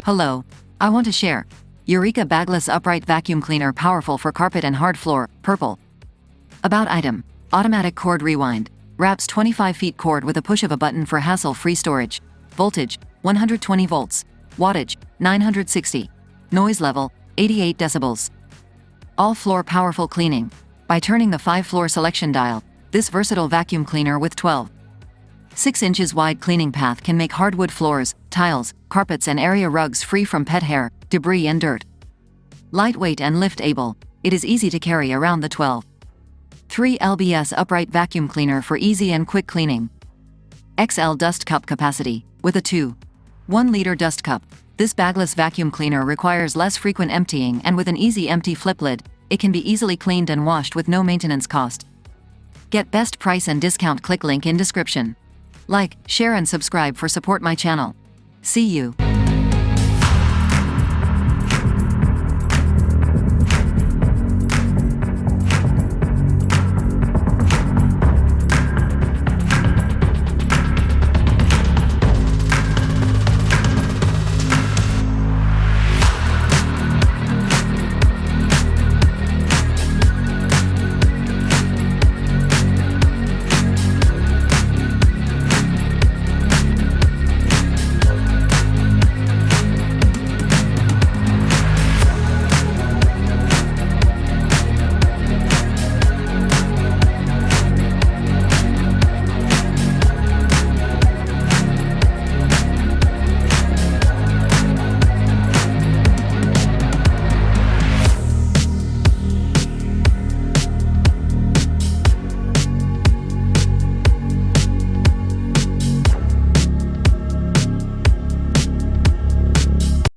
Hello. I want to share. Eureka Bagless Upright Vacuum Cleaner, powerful for carpet and hard floor, purple. About item. Automatic cord rewind. Wraps 25 feet cord with a push of a button for hassle-free storage. Voltage, 120 volts. Wattage, 960. Noise level, 88 decibels. All-floor powerful cleaning. By turning the 5-floor selection dial, this versatile vacuum cleaner with 12.6 inches wide cleaning path can make hardwood floors, tiles, carpets and area rugs free from pet hair, debris and dirt. Lightweight and lift-able, it is easy to carry around the 12.3 lbs upright vacuum cleaner for easy and quick cleaning. XL dust cup capacity, with a 2.1 liter dust cup. This bagless vacuum cleaner requires less frequent emptying, and with an easy empty flip lid, it can be easily cleaned and washed with no maintenance cost. Get best price and discount, click link in description. Like, share and subscribe for support my channel. See you.